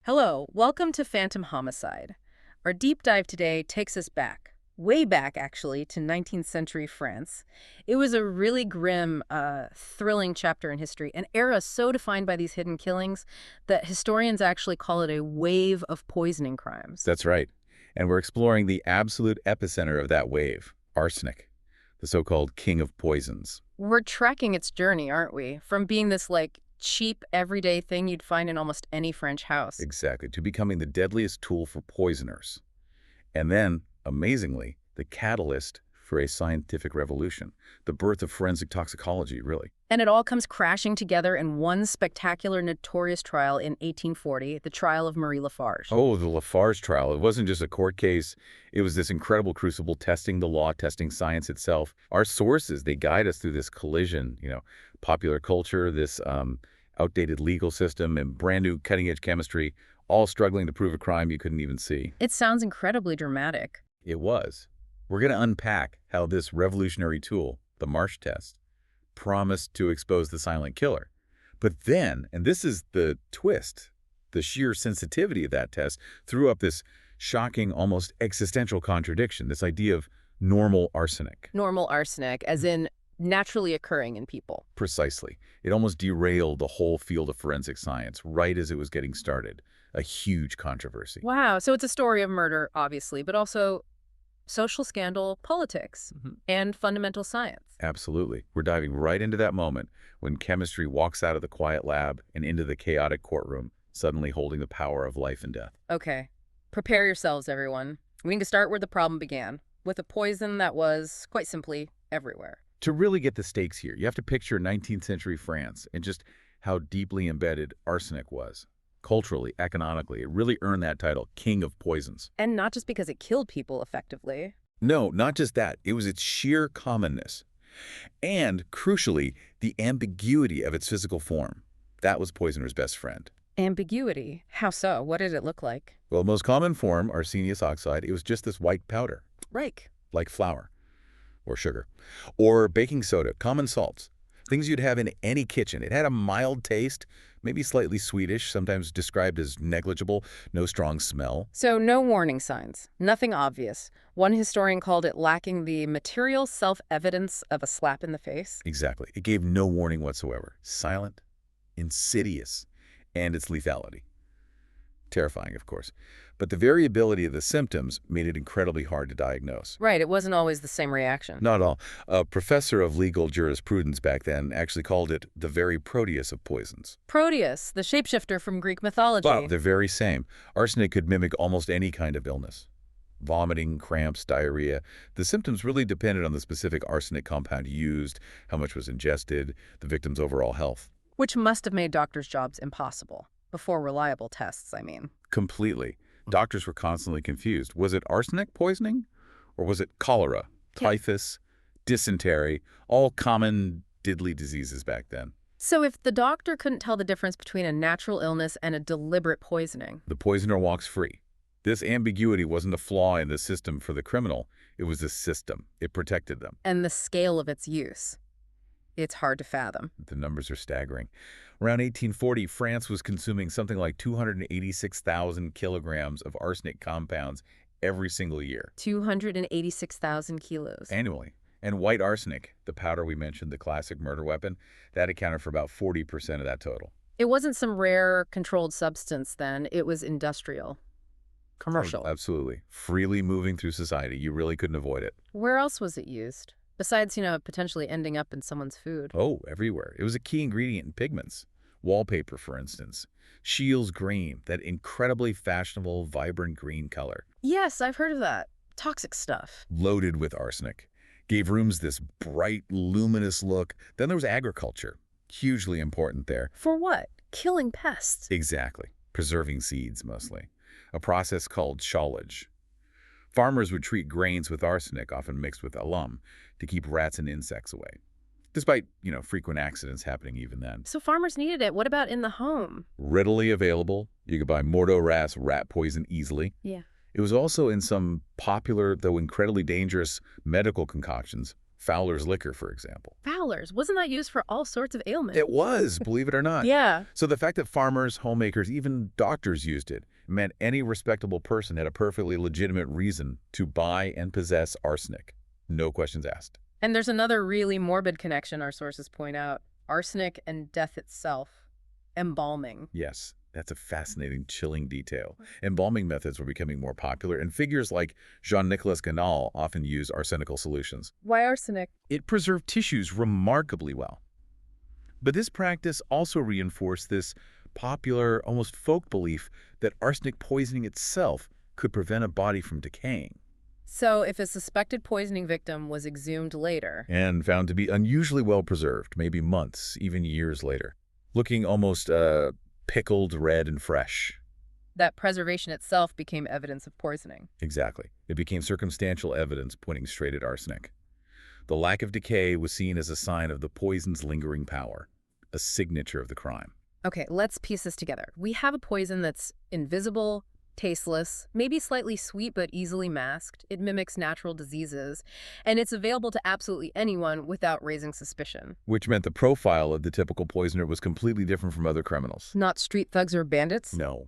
Hello, welcome to Phantom Homicide. Our deep dive today takes us back, way back actually, to 19th century France. It was a really grim, thrilling chapter in history, an era so defined by these hidden killings that historians actually call it a wave of poisoning crimes. That's right. And we're exploring the absolute epicenter of that wave, arsenic, the so-called king of poisons. We're tracking its journey, aren't we? From being this, cheap, everyday thing you'd find in almost any French house. Exactly, to becoming the deadliest tool for poisoners. And then, amazingly, the catalyst for a scientific revolution, the birth of forensic toxicology, really. And it all comes crashing together in one spectacular, notorious trial in 1840, the trial of Marie Lafarge. Oh, the Lafarge trial. It wasn't just a court case. It was this incredible crucible testing the law, testing science itself. Our sources, they guide us through this collision, popular culture, this outdated legal system, and brand new cutting-edge chemistry, all struggling to prove a crime you couldn't even see. It sounds incredibly dramatic. It was. We're going to unpack how this revolutionary tool, the Marsh test, promised to expose the silent killer. But then, and this is the twist, the sheer sensitivity of that test threw up this shocking, almost existential contradiction, this idea of normal arsenic. Normal arsenic, as in naturally occurring in people. Precisely. It almost derailed the whole field of forensic science right as it was getting started. A huge controversy. Wow, so it's a story of murder, obviously, but also social scandal, politics, and fundamental science. Absolutely. We're diving right into that moment when chemistry walks out of the quiet lab and into the chaotic courtroom, suddenly holding the power of life and death. Okay, prepare yourselves, everyone. We need to start where the problem began, with a poison that was, quite simply, everywhere. To really get the stakes here, you have to picture 19th century France and just how deeply embedded arsenic was. Culturally, economically, it really earned that title, King of Poisons. And not just because it killed people effectively. No, not just that. It was its sheer commonness. And, crucially, the ambiguity of its physical form. That was poisoner's best friend. Ambiguity? How so? What did it look like? Well, most common form, arsenious oxide, it was just this white powder, Rake. like flour or sugar, or baking soda, common salts, things you'd have in any kitchen. It had a mild taste, maybe slightly sweetish, sometimes described as negligible, no strong smell. So no warning signs, nothing obvious. One historian called it lacking the material self-evidence of a slap in the face. Exactly. It gave no warning whatsoever. Silent, insidious, and its lethality. Terrifying, of course. But the variability of the symptoms made it incredibly hard to diagnose. Right, it wasn't always the same reaction. Not at all. A professor of legal jurisprudence back then actually called it the very Proteus of poisons. Proteus, the shapeshifter from Greek mythology. Wow, they're very same. Arsenic could mimic almost any kind of illness. Vomiting, cramps, diarrhea. The symptoms really depended on the specific arsenic compound used, how much was ingested, the victim's overall health. Which must have made doctors' jobs impossible. Before reliable tests, I mean. Completely. Doctors were constantly confused. Was it arsenic poisoning? Or was it cholera, typhus, dysentery, all common diddly diseases back then? So if the doctor couldn't tell the difference between a natural illness and a deliberate poisoning. The poisoner walks free. This ambiguity wasn't a flaw in the system for the criminal. It was the system. It protected them. And the scale of its use. It's hard to fathom. The numbers are staggering. Around 1840, France was consuming something like 286,000 kilograms of arsenic compounds every single year. 286,000 kilos. Annually. And white arsenic, the powder we mentioned, the classic murder weapon, that accounted for about 40% of that total. It wasn't some rare, controlled substance then. It was industrial. Commercial. Oh, absolutely. Freely moving through society. You really couldn't avoid it. Where else was it used? Besides, potentially ending up in someone's food. Oh, everywhere. It was a key ingredient in pigments. Wallpaper, for instance. Scheele's green, that incredibly fashionable, vibrant green color. Yes, I've heard of that. Toxic stuff. Loaded with arsenic. Gave rooms this bright, luminous look. Then there was agriculture. Hugely important there. For what? Killing pests. Exactly. Preserving seeds, mostly. A process called shallage. Farmers would treat grains with arsenic, often mixed with alum, to keep rats and insects away. Despite, frequent accidents happening even then. So farmers needed it. What about in the home? Readily available. You could buy Morteau-Ras rat poison easily. Yeah. It was also in some popular, though incredibly dangerous, medical concoctions. Fowler's liquor, for example. Fowler's, wasn't that used for all sorts of ailments? It was, believe it or not. Yeah. So the fact that farmers, homemakers, even doctors used it meant any respectable person had a perfectly legitimate reason to buy and possess arsenic. No questions asked. And there's another really morbid connection our sources point out. Arsenic and death itself. Embalming. Yes, that's a fascinating, chilling detail. Embalming methods were becoming more popular, and figures like Jean-Nicolas Ganal often use arsenical solutions. Why arsenic? It preserved tissues remarkably well. But this practice also reinforced this popular, almost folk belief that arsenic poisoning itself could prevent a body from decaying. So if a suspected poisoning victim was exhumed later, And found to be unusually well preserved, maybe months, even years later, looking almost pickled, red, and fresh. that preservation itself became evidence of poisoning. Exactly. It became circumstantial evidence pointing straight at arsenic. The lack of decay was seen as a sign of the poison's lingering power, a signature of the crime. Okay, let's piece this together. We have a poison that's invisible, tasteless, maybe slightly sweet but easily masked. It mimics natural diseases, and it's available to absolutely anyone without raising suspicion. Which meant the profile of the typical poisoner was completely different from other criminals. Not street thugs or bandits? No.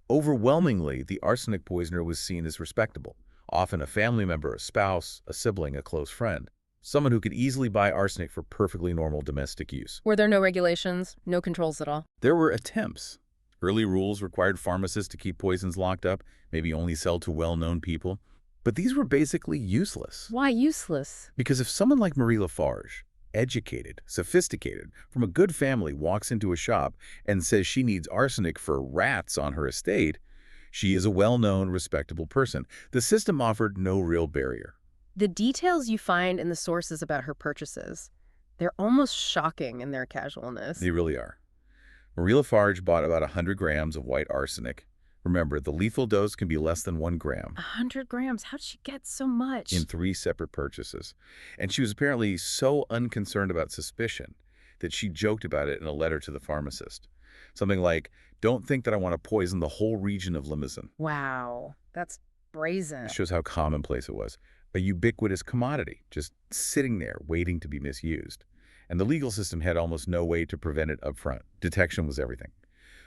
Overwhelmingly, the arsenic poisoner was seen as respectable, often a family member, a spouse, a sibling, a close friend, someone who could easily buy arsenic for perfectly normal domestic use. Were there no regulations, no controls at all? There were attempts. Early rules required pharmacists to keep poisons locked up, maybe only sell to well-known people. But these were basically useless. Why useless? Because if someone like Marie Lafarge, educated, sophisticated, from a good family, walks into a shop and says she needs arsenic for rats on her estate, she is a well-known, respectable person. The system offered no real barrier. The details you find in the sources about her purchases, they're almost shocking in their casualness. They really are. Marie Lafarge bought about 100 grams of white arsenic. Remember, the lethal dose can be less than 1 gram. 100 grams? How'd she get so much? In 3 separate purchases. And she was apparently so unconcerned about suspicion that she joked about it in a letter to the pharmacist. Something like, "Don't think that I want to poison the whole region of Limousin." Wow, that's brazen. It shows how commonplace it was. A ubiquitous commodity, just sitting there waiting to be misused. And the legal system had almost no way to prevent it up front. Detection was everything.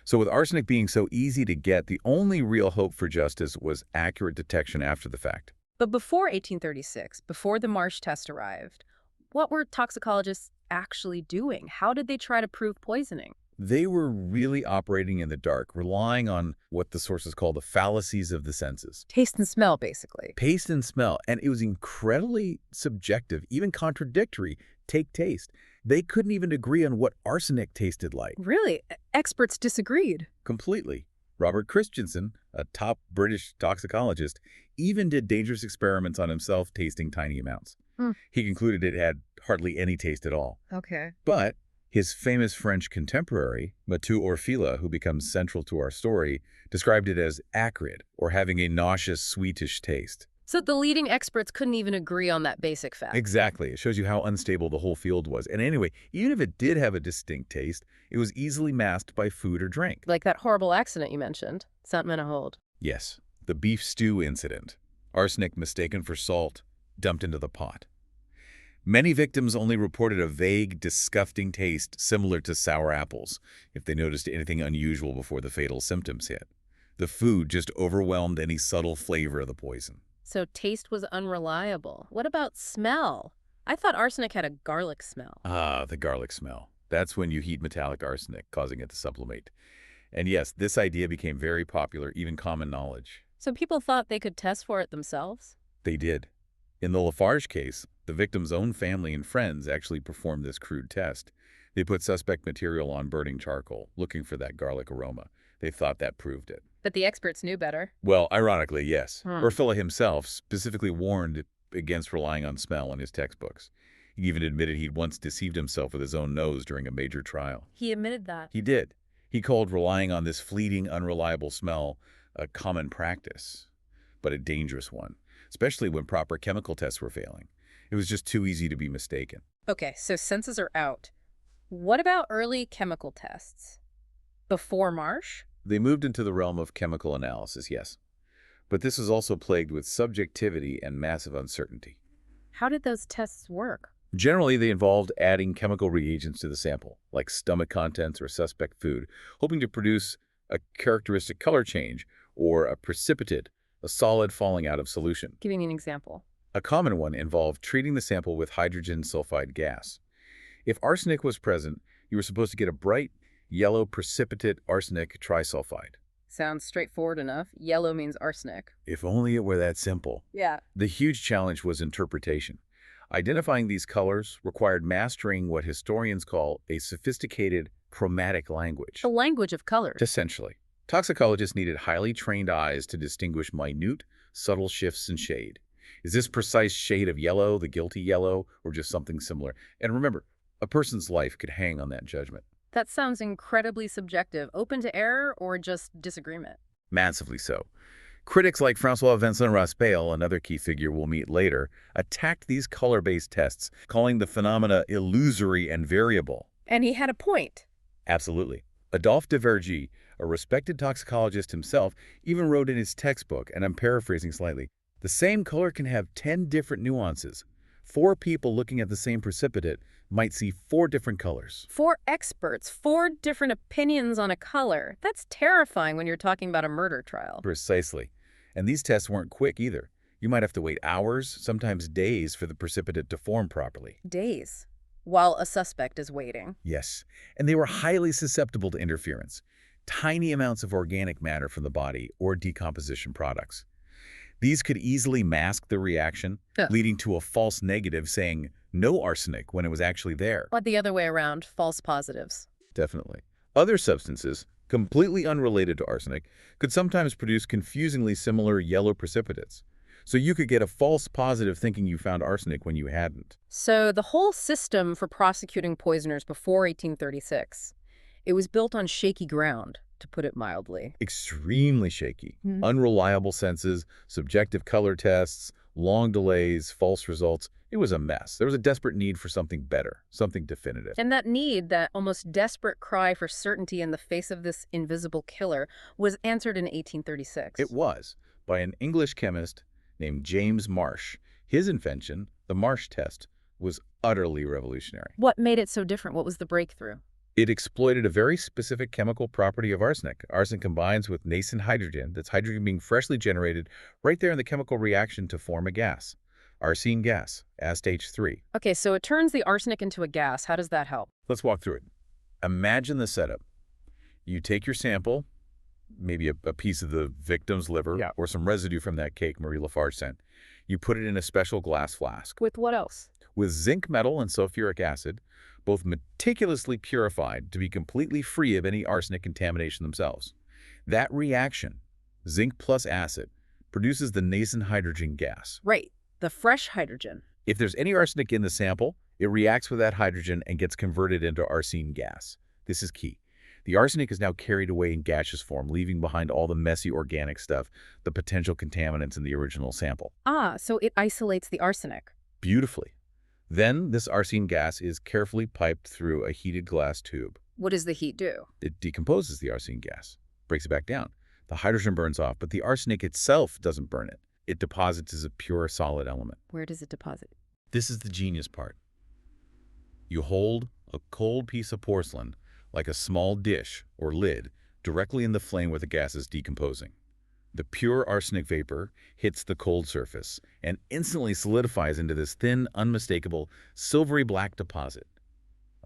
So with arsenic being so easy to get, the only real hope for justice was accurate detection after the fact. But before 1836, before the Marsh test arrived, what were toxicologists actually doing? How did they try to prove poisoning? They were really operating in the dark, relying on what the sources call the fallacies of the senses. Taste and smell, basically. Taste and smell, and it was incredibly subjective, even contradictory. Take taste. They couldn't even agree on what arsenic tasted like. Really? Experts disagreed. Completely. Robert Christensen, a top British toxicologist, even did dangerous experiments on himself tasting tiny amounts. He concluded it had hardly any taste at all. Okay. But his famous French contemporary, Mathieu Orfila, who becomes central to our story, described it as acrid or having a nauseous, sweetish taste. So the leading experts couldn't even agree on that basic fact. Exactly. It shows you how unstable the whole field was. And anyway, even if it did have a distinct taste, it was easily masked by food or drink. Like that horrible accident you mentioned, Saint-Ménehould. Yes, the beef stew incident. Arsenic mistaken for salt, dumped into the pot. Many victims only reported a vague, disgusting taste similar to sour apples if they noticed anything unusual before the fatal symptoms hit. The food just overwhelmed any subtle flavor of the poison. So taste was unreliable. What about smell? I thought arsenic had a garlic smell. Ah, the garlic smell. That's when you heat metallic arsenic, causing it to sublimate. And yes, this idea became very popular, even common knowledge. So people thought they could test for it themselves? They did. In the Lafarge case, the victim's own family and friends actually performed this crude test. They put suspect material on burning charcoal, looking for that garlic aroma. They thought that proved it. But the experts knew better. Well, ironically, yes. Orfila himself specifically warned against relying on smell in his textbooks. He even admitted he'd once deceived himself with his own nose during a major trial. He admitted that. He did. He called relying on this fleeting, unreliable smell a common practice, but a dangerous one, especially when proper chemical tests were failing. It was just too easy to be mistaken. Okay, so senses are out. What about early chemical tests? Before Marsh? They moved into the realm of chemical analysis, yes. But this was also plagued with subjectivity and massive uncertainty. How did those tests work? Generally, they involved adding chemical reagents to the sample, like stomach contents or suspect food, hoping to produce a characteristic color change or a precipitate, a solid falling out of solution. Giving me an example. A common one involved treating the sample with hydrogen sulfide gas. If arsenic was present, you were supposed to get a bright, yellow precipitate arsenic trisulfide. Sounds straightforward enough. Yellow means arsenic. If only it were that simple. Yeah. The huge challenge was interpretation. Identifying these colors required mastering what historians call a sophisticated chromatic language. The language of colors. Essentially, toxicologists needed highly trained eyes to distinguish minute, subtle shifts in shade. Is this precise shade of yellow the guilty yellow, or just something similar? And remember, a person's life could hang on that judgment. That sounds incredibly subjective, open to error or just disagreement. Massively so. Critics like François Vincent Raspail, another key figure we'll meet later, attacked these color-based tests, calling the phenomena illusory and variable. And he had a point. Absolutely. Adolphe de Vergy, a respected toxicologist himself, even wrote in his textbook, and I'm paraphrasing slightly, the same color can have 10 different nuances. 4 people looking at the same precipitate might see 4 different colors. 4 experts, 4 different opinions on a color. That's terrifying when you're talking about a murder trial. Precisely. And these tests weren't quick either. You might have to wait hours, sometimes days, for the precipitate to form properly. Days, while a suspect is waiting. Yes, and they were highly susceptible to interference. Tiny amounts of organic matter from the body or decomposition products. These could easily mask the reaction, leading to a false negative saying no arsenic when it was actually there. Or the other way around, false positives. Definitely. Other substances, completely unrelated to arsenic, could sometimes produce confusingly similar yellow precipitates. So you could get a false positive thinking you found arsenic when you hadn't. So the whole system for prosecuting poisoners before 1836, it was built on shaky ground, to put it mildly. Extremely shaky. Unreliable senses, subjective color tests, long delays, false results. It was a mess. There was a desperate need for something better, something definitive. And that need, that almost desperate cry for certainty in the face of this invisible killer, was answered in 1836. It was, by an English chemist named James Marsh. His invention, the Marsh test, was utterly revolutionary. What made it so different? What was the breakthrough? It exploited a very specific chemical property of arsenic. Arsenic combines with nascent hydrogen, that's hydrogen being freshly generated right there in the chemical reaction to form a gas. Arsine gas, stage 3. Okay, so it turns the arsenic into a gas. How does that help? Let's walk through it. Imagine the setup. You take your sample, maybe a piece of the victim's liver or some residue from that cake Marie Lafarge sent. You put it in a special glass flask. With what else? With zinc metal and sulfuric acid, both meticulously purified to be completely free of any arsenic contamination themselves. That reaction, zinc plus acid, produces the nascent hydrogen gas. Right, the fresh hydrogen. If there's any arsenic in the sample, it reacts with that hydrogen and gets converted into arsine gas. This is key. The arsenic is now carried away in gaseous form, leaving behind all the messy organic stuff, the potential contaminants in the original sample. Ah, so it isolates the arsenic. Beautifully. Then this arsine gas is carefully piped through a heated glass tube. What does the heat do? It decomposes the arsine gas, breaks it back down. The hydrogen burns off, but the arsenic itself doesn't burn it. It deposits as a pure solid element. Where does it deposit? This is the genius part. You hold a cold piece of porcelain, like a small dish or lid, directly in the flame where the gas is decomposing. The pure arsenic vapor hits the cold surface and instantly solidifies into this thin, unmistakable, silvery black deposit.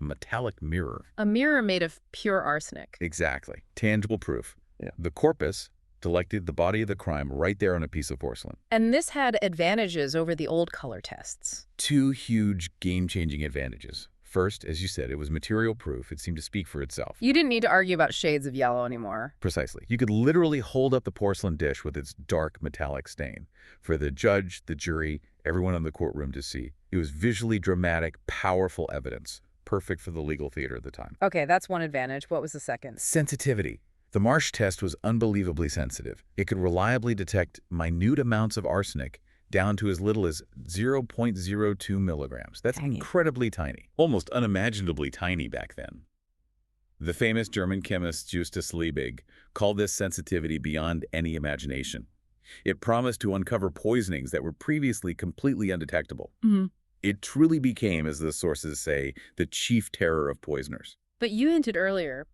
A metallic mirror. A mirror made of pure arsenic. Exactly. Tangible proof. The corpus depicted the body of the crime right there on a piece of porcelain. And this had advantages over the old color tests. 2 huge game-changing advantages. First, as you said, it was material proof. It seemed to speak for itself. You didn't need to argue about shades of yellow anymore. Precisely. You could literally hold up the porcelain dish with its dark metallic stain for the judge, the jury, everyone in the courtroom to see. It was visually dramatic, powerful evidence, perfect for the legal theater at the time. Okay, that's one advantage. What was the second? Sensitivity. The Marsh test was unbelievably sensitive. It could reliably detect minute amounts of arsenic down to as little as 0.02 milligrams. That's incredibly tiny, almost unimaginably tiny back then. The famous German chemist Justus Liebig called this sensitivity beyond any imagination. It promised to uncover poisonings that were previously completely undetectable. It truly became, as the sources say, the chief terror of poisoners. But you hinted earlier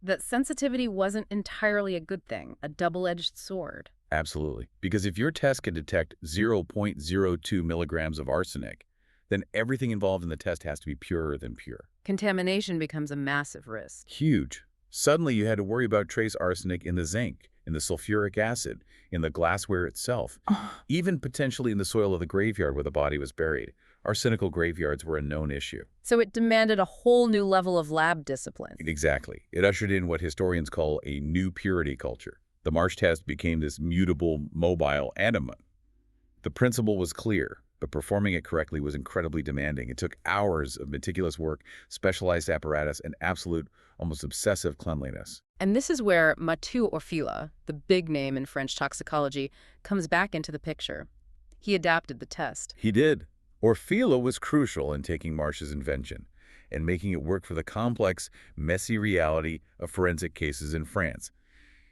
that sensitivity wasn't entirely a good thing, a double-edged sword. Absolutely. Because if your test can detect 0.02 milligrams of arsenic, then everything involved in the test has to be purer than pure. Contamination becomes a massive risk. Huge. Suddenly you had to worry about trace arsenic in the zinc, in the sulfuric acid, in the glassware itself, even potentially in the soil of the graveyard where the body was buried. Arsenical graveyards were a known issue. So it demanded a whole new level of lab discipline. Exactly. It ushered in what historians call a new purity culture. The Marsh test became this mutable, mobile animal. The principle was clear, but performing it correctly was incredibly demanding. It took hours of meticulous work, specialized apparatus, and absolute, almost obsessive cleanliness. And this is where Matthieu Orfila, the big name in French toxicology, comes back into the picture. He adapted the test. He did. Orfila was crucial in taking Marsh's invention and making it work for the complex, messy reality of forensic cases in France.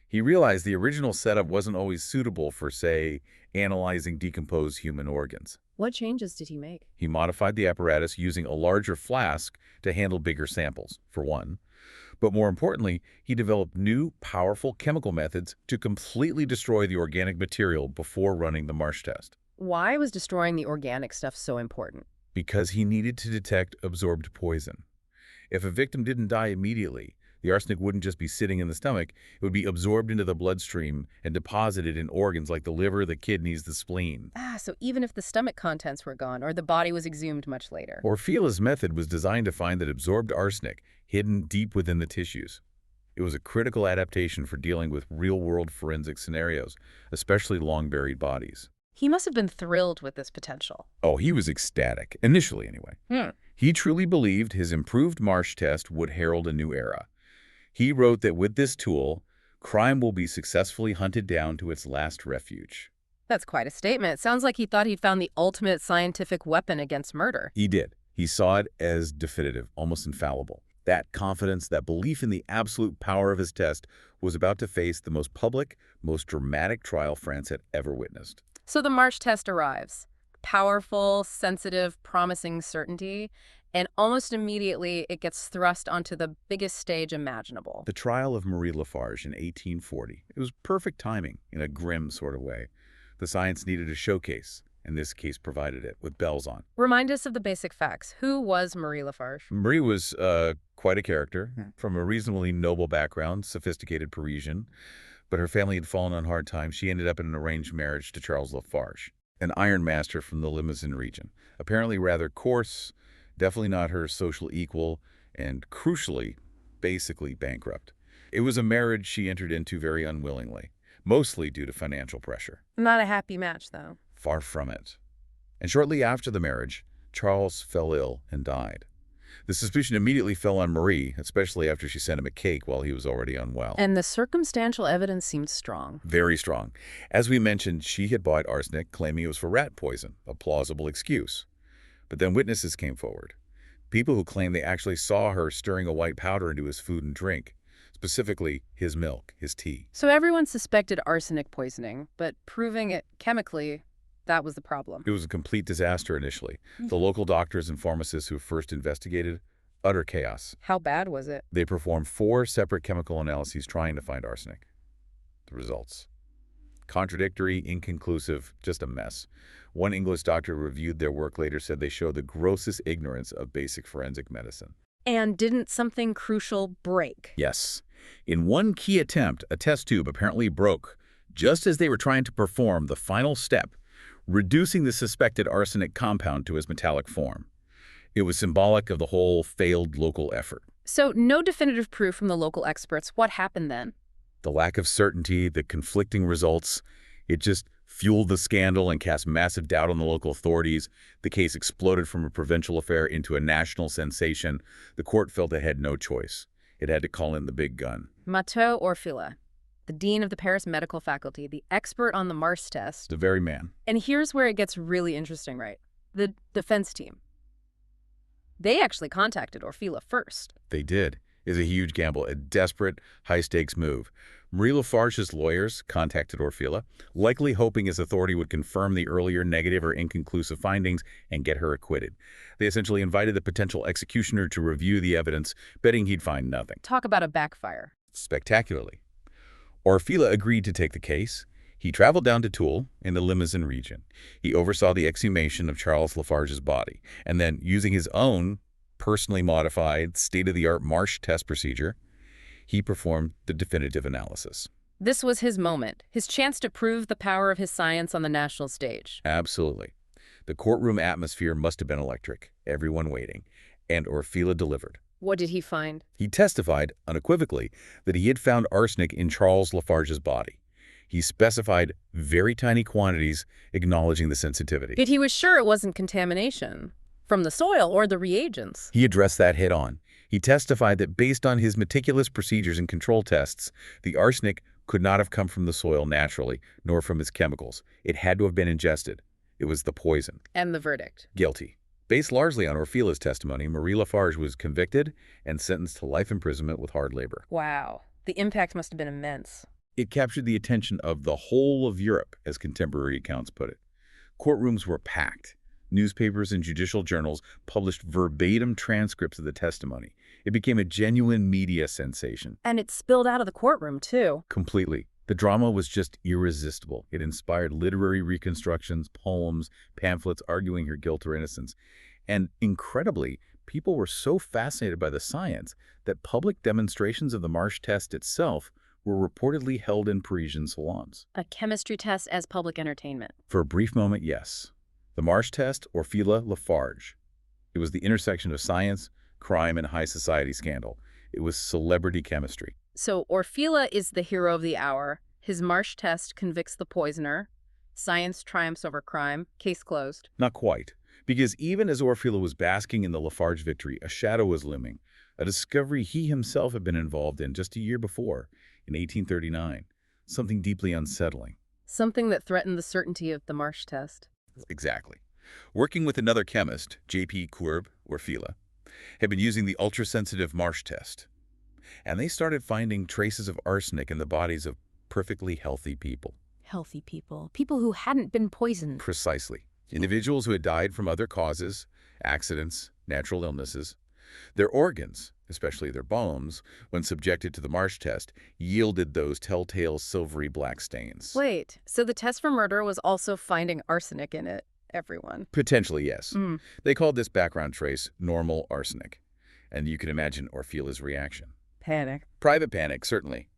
He realized the original setup wasn't always suitable for, say, analyzing decomposed human organs. What changes did he make? He modified the apparatus using a larger flask to handle bigger samples, for one. But more importantly, he developed new, powerful chemical methods to completely destroy the organic material before running the Marsh test. Why was destroying the organic stuff so important? Because he needed to detect absorbed poison. If a victim didn't die immediately, the arsenic wouldn't just be sitting in the stomach, it would be absorbed into the bloodstream and deposited in organs like the liver, the kidneys, the spleen. So even if the stomach contents were gone or the body was exhumed much later. Orfila's method was designed to find that absorbed arsenic hidden deep within the tissues. It was a critical adaptation for dealing with real-world forensic scenarios, especially long-buried bodies. He must have been thrilled with this potential. Oh, he was ecstatic, initially anyway. He truly believed his improved Marsh test would herald a new era. He wrote that with this tool, crime will be successfully hunted down to its last refuge. That's quite a statement. It sounds like he thought he'd found the ultimate scientific weapon against murder. He did. He saw it as definitive, almost infallible. That confidence, that belief in the absolute power of his test was about to face the most public, most dramatic trial France had ever witnessed. So the Marsh test arrives. Powerful, sensitive, promising certainty. And almost immediately, it gets thrust onto the biggest stage imaginable. The trial of Marie Lafarge in 1840. It was perfect timing, in a grim sort of way. The science needed a showcase, and this case provided it, with bells on. Remind us of the basic facts. Who was Marie Lafarge? Marie was quite a character, from a reasonably noble background, sophisticated Parisian, but her family had fallen on hard times. She ended up in an arranged marriage to Charles Lafarge, an ironmaster from the Limousin region. Apparently rather coarse, definitely not her social equal, and crucially, basically bankrupt. It was a marriage she entered into very unwillingly, mostly due to financial pressure. Not a happy match, though. Far from it. And shortly after the marriage, Charles fell ill and died. The suspicion immediately fell on Marie, especially after she sent him a cake while he was already unwell. And the circumstantial evidence seemed strong. Very strong. As we mentioned, she had bought arsenic, claiming it was for rat poison, a plausible excuse. But then witnesses came forward. People who claimed they actually saw her stirring a white powder into his food and drink, specifically his milk, his tea. So everyone suspected arsenic poisoning, but proving it chemically, that was the problem. It was a complete disaster initially. The local doctors and pharmacists who first investigated, utter chaos. How bad was it? They performed 4 separate chemical analyses trying to find arsenic. The results: contradictory, inconclusive, just a mess. One English doctor who reviewed their work later said they showed the grossest ignorance of basic forensic medicine. And didn't something crucial break? Yes. In one key attempt, a test tube apparently broke, just as they were trying to perform the final step, reducing the suspected arsenic compound to its metallic form. It was symbolic of the whole failed local effort. So no definitive proof from the local experts. What happened then? The lack of certainty, the conflicting results, it just fueled the scandal and cast massive doubt on the local authorities. The case exploded from a provincial affair into a national sensation. The court felt it had no choice. It had to call in the big gun. Matthieu Orfila, the dean of the Paris medical faculty, the expert on the Marsh test. The very man. And here's where it gets really interesting, right? The defense team. They actually contacted Orfila first. They did. is a huge gamble, a desperate, high-stakes move. Marie Lafarge's lawyers contacted Orfila, likely hoping his authority would confirm the earlier negative or inconclusive findings and get her acquitted. They essentially invited the potential executioner to review the evidence, betting he'd find nothing. Talk about a backfire. Spectacularly. Orfila agreed to take the case. He traveled down to Toul in the Limousin region. He oversaw the exhumation of Charles Lafarge's body, and then, using his own personally modified, state-of-the-art Marsh test procedure, he performed the definitive analysis. This was his moment, his chance to prove the power of his science on the national stage. Absolutely. The courtroom atmosphere must have been electric, everyone waiting, and Orfila delivered. What did he find? He testified, unequivocally, that he had found arsenic in Charles Lafarge's body. He specified very tiny quantities, acknowledging the sensitivity. Yet he was sure it wasn't contamination from the soil or the reagents. He addressed that head-on. He testified that based on his meticulous procedures and control tests, the arsenic could not have come from the soil naturally, nor from its chemicals. It had to have been ingested. It was the poison. And the verdict? Guilty. Based largely on Orfila's testimony, Marie Lafarge was convicted and sentenced to life imprisonment with hard labor. Wow. The impact must have been immense. It captured the attention of the whole of Europe, as contemporary accounts put it. Courtrooms were packed. Newspapers and judicial journals published verbatim transcripts of the testimony. It became a genuine media sensation. And it spilled out of the courtroom, too. Completely. The drama was just irresistible. It inspired literary reconstructions, poems, pamphlets arguing her guilt or innocence. And incredibly, people were so fascinated by the science that public demonstrations of the Marsh test itself were reportedly held in Parisian salons. A chemistry test as public entertainment. For a brief moment, yes. The Marsh test, Orfila Lafarge. It was the intersection of science, crime, and high society scandal. It was celebrity chemistry. So Orfila is the hero of the hour. His Marsh test convicts the poisoner. Science triumphs over crime. Case closed. Not quite. Because even as Orfila was basking in the Lafarge victory, a shadow was looming. A discovery he himself had been involved in just a year before, in 1839. Something deeply unsettling. Something that threatened the certainty of the Marsh test. Exactly. Working with another chemist, J.P. Courbe, Orfila, had been using the ultra-sensitive Marsh test. And they started finding traces of arsenic in the bodies of perfectly healthy people. Healthy people. People who hadn't been poisoned. Precisely. Individuals who had died from other causes, accidents, natural illnesses. Their organs, especially their bones, when subjected to the Marsh test, yielded those telltale silvery black stains. Wait, so the test for murder was also finding arsenic in it, everyone? Potentially, yes. They called this background trace normal arsenic. And you can imagine Orfila's reaction. Panic. Private panic, certainly.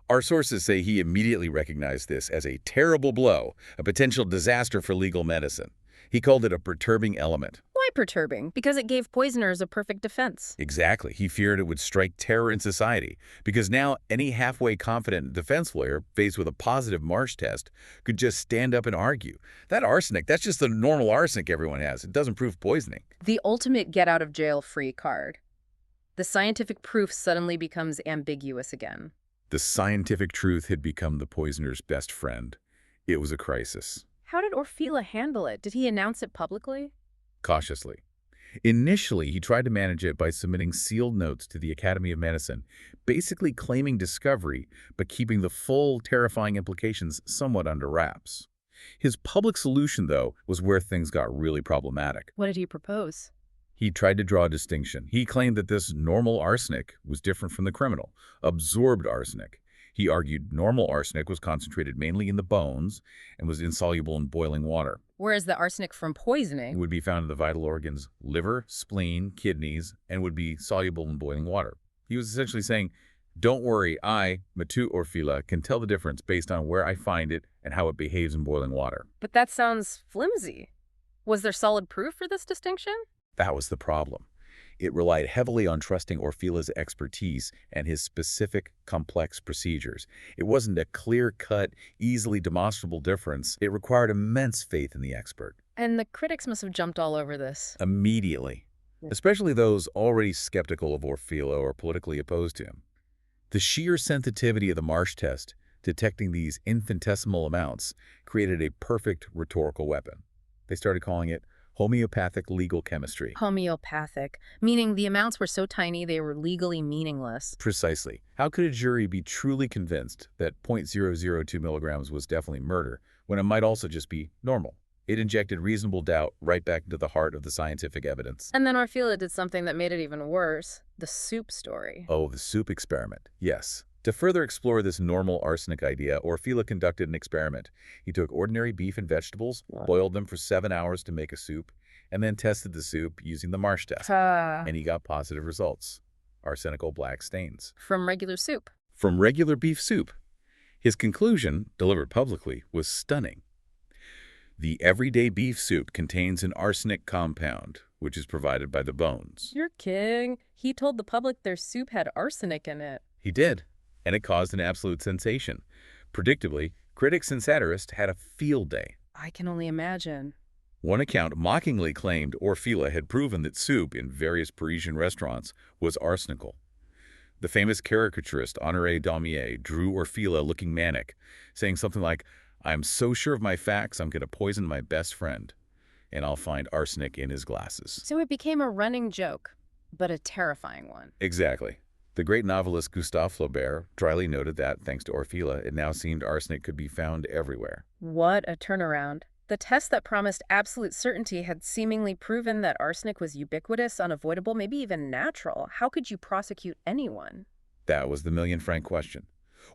Our sources say he immediately recognized this as a terrible blow, a potential disaster for legal medicine. He called it a perturbing element. Why perturbing? Because it gave poisoners a perfect defense. Exactly. He feared it would strike terror in society, because now any halfway confident defense lawyer faced with a positive Marsh test could just stand up and argue. That arsenic, that's just the normal arsenic everyone has. It doesn't prove poisoning. The ultimate get-out-of-jail-free card. The scientific proof suddenly becomes ambiguous again. The scientific truth had become the poisoner's best friend. It was a crisis. How did Orfila handle it? Did he announce it publicly? Cautiously. Initially, he tried to manage it by submitting sealed notes to the Academy of Medicine, basically claiming discovery, but keeping the full, terrifying implications somewhat under wraps. His public solution, though, was where things got really problematic. What did he propose? He tried to draw a distinction. He claimed that this normal arsenic was different from the criminal, absorbed arsenic. He argued normal arsenic was concentrated mainly in the bones and was insoluble in boiling water. Whereas the arsenic from It poisoning would be found in the vital organs, liver, spleen, kidneys, and would be soluble in boiling water. He was essentially saying, don't worry, I, Matu Orfila, can tell the difference based on where I find it and how it behaves in boiling water. But that sounds flimsy. Was there solid proof for this distinction? That was the problem. It relied heavily on trusting Orfila's expertise and his specific, complex procedures. It wasn't a clear-cut, easily demonstrable difference. It required immense faith in the expert. And the critics must have jumped all over this. Immediately. Especially those already skeptical of Orfila or politically opposed to him. The sheer sensitivity of the Marsh test, detecting these infinitesimal amounts, created a perfect rhetorical weapon. They started calling it Homeopathic legal chemistry. Homeopathic, meaning the amounts were so tiny they were legally meaningless. Precisely. How could a jury be truly convinced that 0.002 milligrams was definitely murder when it might also just be normal? It injected reasonable doubt right back into the heart of the scientific evidence. And then Orfila did something that made it even worse, the soup story. Oh, the soup experiment. Yes. To further explore this normal arsenic idea, Orfila conducted an experiment. He took ordinary beef and vegetables, boiled them for 7 hours to make a soup, and then tested the soup using the Marsh test. And he got positive results. Arsenical black stains. From regular soup. From regular beef soup. His conclusion, delivered publicly, was stunning. The everyday beef soup contains an arsenic compound, which is provided by the bones. You're kidding. He told the public their soup had arsenic in it. He did, and it caused an absolute sensation. Predictably, critics and satirists had a field day. I can only imagine. One account mockingly claimed Orfila had proven that soup in various Parisian restaurants was arsenical. The famous caricaturist Honoré Daumier drew Orfila looking manic, saying something like, "I'm so sure of my facts, I'm going to poison my best friend, and I'll find arsenic in his glasses." So it became a running joke, but a terrifying one. Exactly. The great novelist Gustave Flaubert dryly noted that, thanks to Orfila, it now seemed arsenic could be found everywhere. What a turnaround. The test that promised absolute certainty had seemingly proven that arsenic was ubiquitous, unavoidable, maybe even natural. How could you prosecute anyone? That was the million-franc question.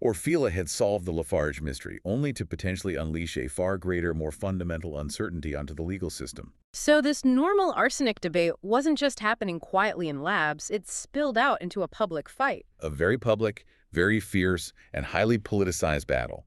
Orfila had solved the Lafarge mystery, only to potentially unleash a far greater, more fundamental uncertainty onto the legal system. So this normal arsenic debate wasn't just happening quietly in labs, it spilled out into a public fight. A very public, very fierce, and highly politicized battle.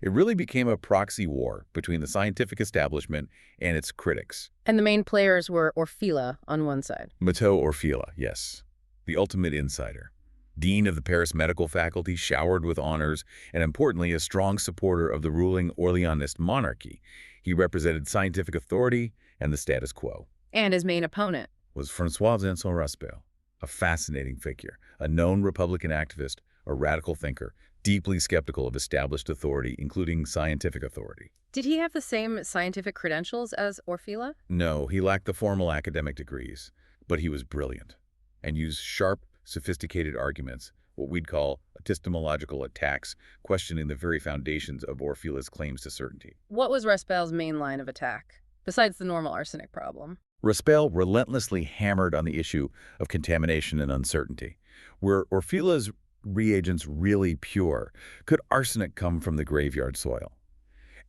It really became a proxy war between the scientific establishment and its critics. And the main players were Orfila on one side. Matteo Orfila, yes, the ultimate insider. Dean of the Paris medical faculty, showered with honors, and importantly, a strong supporter of the ruling Orleanist monarchy. He represented scientific authority and the status quo. And his main opponent Was François Vincent Raspail, a fascinating figure, a known Republican activist, a radical thinker, deeply skeptical of established authority, including scientific authority. Did he have the same scientific credentials as Orfila? No, he lacked the formal academic degrees, but he was brilliant and used sharp, sophisticated arguments, what we'd call epistemological attacks, questioning the very foundations of Orfila's claims to certainty. What was Raspail's main line of attack, besides the normal arsenic problem? Raspail relentlessly hammered on the issue of contamination and uncertainty. Were Orfila's reagents really pure? Could arsenic come from the graveyard soil?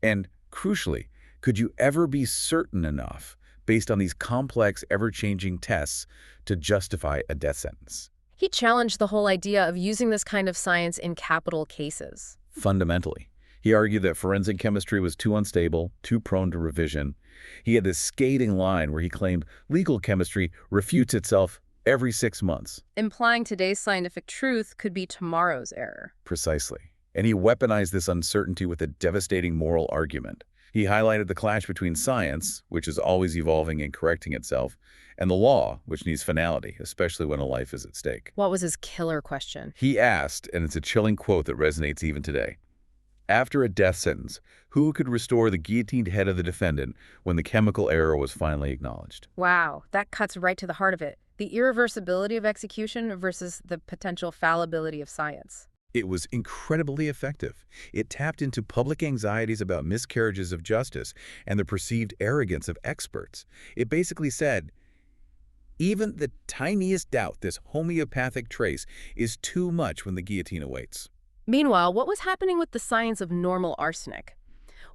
And crucially, could you ever be certain enough, based on these complex, ever-changing tests, to justify a death sentence? He challenged the whole idea of using this kind of science in capital cases. Fundamentally, he argued that forensic chemistry was too unstable, too prone to revision. He had this scathing line where he claimed legal chemistry refutes itself every 6 months. Implying today's scientific truth could be tomorrow's error. Precisely. And he weaponized this uncertainty with a devastating moral argument. He highlighted the clash between science, which is always evolving and correcting itself, and the law, which needs finality, especially when a life is at stake. What was his killer question? He asked, and it's a chilling quote that resonates even today, after a death sentence, who could restore the guillotined head of the defendant when the chemical error was finally acknowledged? Wow, that cuts right to the heart of it. The irreversibility of execution versus the potential fallibility of science. It was incredibly effective. It tapped into public anxieties about miscarriages of justice and the perceived arrogance of experts. It basically said, even the tiniest doubt this homeopathic trace is too much when the guillotine awaits. Meanwhile, what was happening with the science of normal arsenic?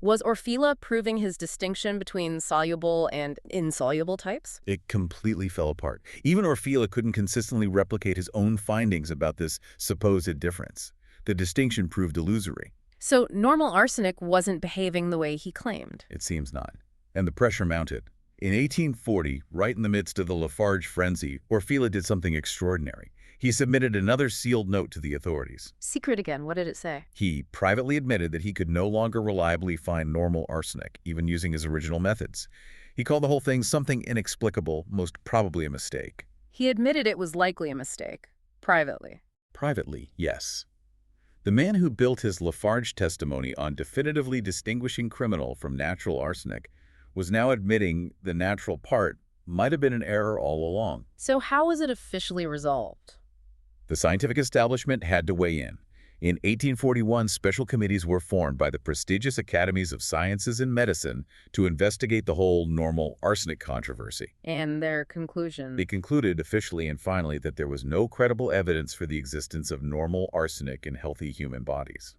Was Orfila proving his distinction between soluble and insoluble types? It completely fell apart. Even Orfila couldn't consistently replicate his own findings about this supposed difference. The distinction proved illusory. So normal arsenic wasn't behaving the way he claimed. It seems not. And the pressure mounted. In 1840, right in the midst of the Lafarge frenzy, Orfila did something extraordinary. He submitted another sealed note to the authorities. Secret again, what did it say? He privately admitted that he could no longer reliably find normal arsenic, even using his original methods. He called the whole thing something inexplicable, most probably a mistake. He admitted it was likely a mistake. Privately. Privately, yes. The man who built his Lafarge testimony on definitively distinguishing criminal from natural arsenic was now admitting the natural part might have been an error all along. So how was it officially resolved? The scientific establishment had to weigh in. In 1841, special committees were formed by the prestigious Academies of Sciences and Medicine to investigate the whole normal arsenic controversy. And their conclusion? They concluded officially and finally that there was no credible evidence for the existence of normal arsenic in healthy human bodies.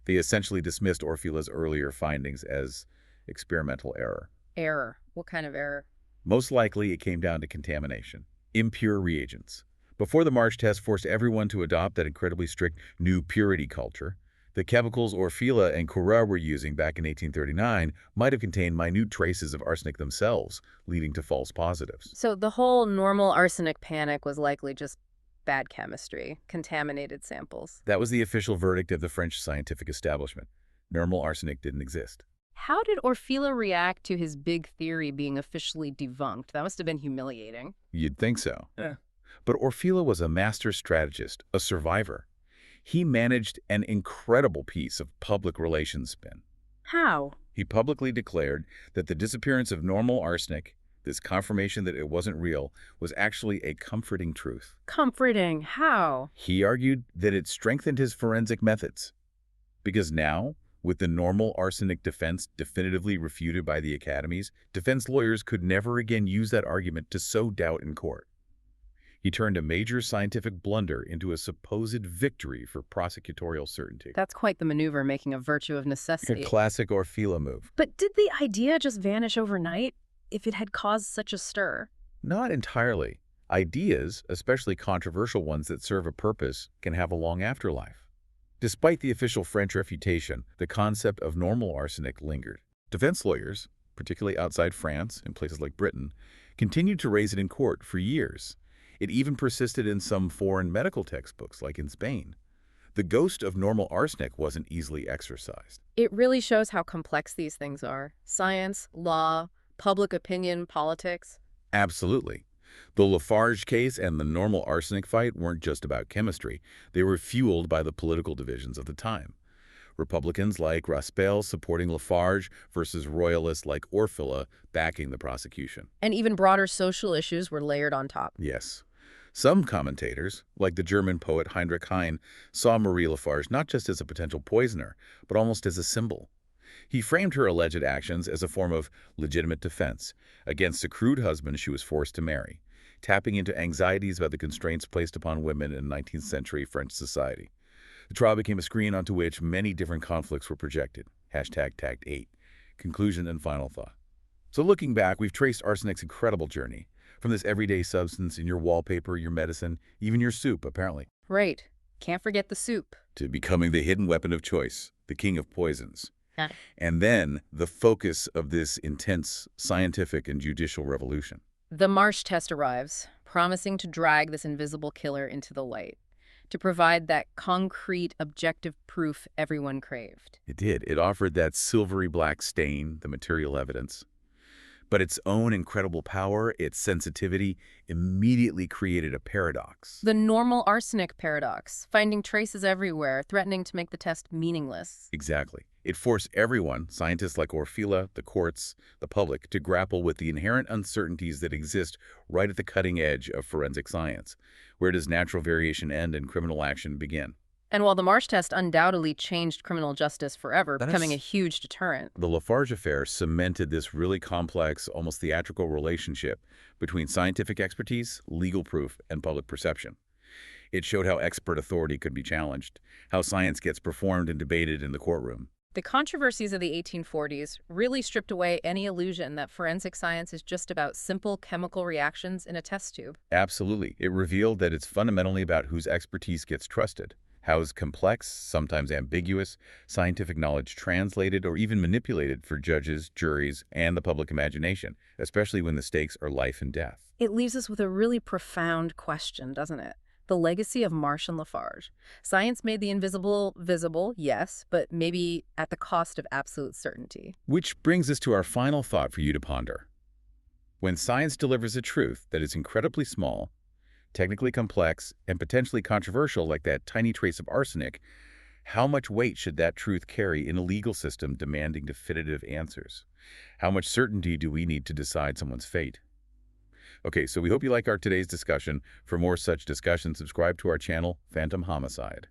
They essentially dismissed Orfila's earlier findings as experimental error. Error. What kind of error? Most likely, it came down to contamination, impure reagents. Before the Marsh test forced everyone to adopt that incredibly strict new purity culture, the chemicals Orfila and Curat were using back in 1839 might have contained minute traces of arsenic themselves, leading to false positives. So the whole normal arsenic panic was likely just bad chemistry, contaminated samples. That was the official verdict of the French scientific establishment. Normal arsenic didn't exist. How did Orfila react to his big theory being officially debunked? That must have been humiliating. You'd think so. Yeah. But Orfila was a master strategist, a survivor. He managed an incredible piece of public relations spin. How? He publicly declared that the disappearance of normal arsenic, this confirmation that it wasn't real, was actually a comforting truth. Comforting. How? He argued that it strengthened his forensic methods. Because now, with the normal arsenic defense definitively refuted by the academies, defense lawyers could never again use that argument to sow doubt in court. He turned a major scientific blunder into a supposed victory for prosecutorial certainty. That's quite the maneuver, making a virtue of necessity. A classic Orfila move. But did the idea just vanish overnight if it had caused such a stir? Not entirely. Ideas, especially controversial ones that serve a purpose, can have a long afterlife. Despite the official French refutation, the concept of normal arsenic lingered. Defense lawyers, particularly outside France and places like Britain, continued to raise it in court for years. It even persisted in some foreign medical textbooks, like in Spain. The ghost of normal arsenic wasn't easily exorcised. It really shows how complex these things are. Science, law, public opinion, politics. Absolutely. The Lafarge case and the normal arsenic fight weren't just about chemistry. They were fueled by the political divisions of the time. Republicans like Raspail supporting Lafarge versus royalists like Orfila backing the prosecution. And even broader social issues were layered on top. Yes. Some commentators, like the German poet Heinrich Heine, saw Marie Lafarge not just as a potential poisoner, but almost as a symbol. He framed her alleged actions as a form of legitimate defense against the crude husband she was forced to marry, tapping into anxieties about the constraints placed upon women in 19th century French society. The trial became a screen onto which many different conflicts were projected. #Tact 8. Conclusion and final thought. So looking back, we've traced arsenic's incredible journey. From this everyday substance in your wallpaper, your medicine, even your soup, apparently. Right. Can't forget the soup. To becoming the hidden weapon of choice, the king of poisons. Got it. And then the focus of this intense scientific and judicial revolution. The Marsh test arrives, promising to drag this invisible killer into the light, to provide that concrete, objective proof everyone craved. It did. It offered that silvery black stain, the material evidence. But its own incredible power, its sensitivity, immediately created a paradox. The normal arsenic paradox, finding traces everywhere, threatening to make the test meaningless. Exactly. It forced everyone, scientists like Orfila, the courts, the public, to grapple with the inherent uncertainties that exist right at the cutting edge of forensic science. Where does natural variation end and criminal action begin? And while the Marsh test undoubtedly changed criminal justice forever, becoming a huge deterrent, The Lafarge affair cemented this really complex, almost theatrical relationship between scientific expertise, legal proof, and public perception. It showed how expert authority could be challenged, how science gets performed and debated in the courtroom. the controversies of the 1840s really stripped away any illusion that forensic science is just about simple chemical reactions in a test tube. Absolutely. It revealed that it's fundamentally about whose expertise gets trusted. How's complex, sometimes ambiguous, scientific knowledge translated or even manipulated for judges, juries, and the public imagination, especially when the stakes are life and death. It leaves us with a really profound question, doesn't it? The legacy of Marsh and Lafarge. Science made the invisible visible, yes, but maybe at the cost of absolute certainty. Which brings us to our final thought for you to ponder. When science delivers a truth that is incredibly small, technically complex, and potentially controversial like that tiny trace of arsenic, How much weight should that truth carry in a legal system demanding definitive answers? How much certainty do we need to decide someone's fate? Okay, so we hope you like our today's discussion. For more such discussion, subscribe to our channel, Phantom Homicide.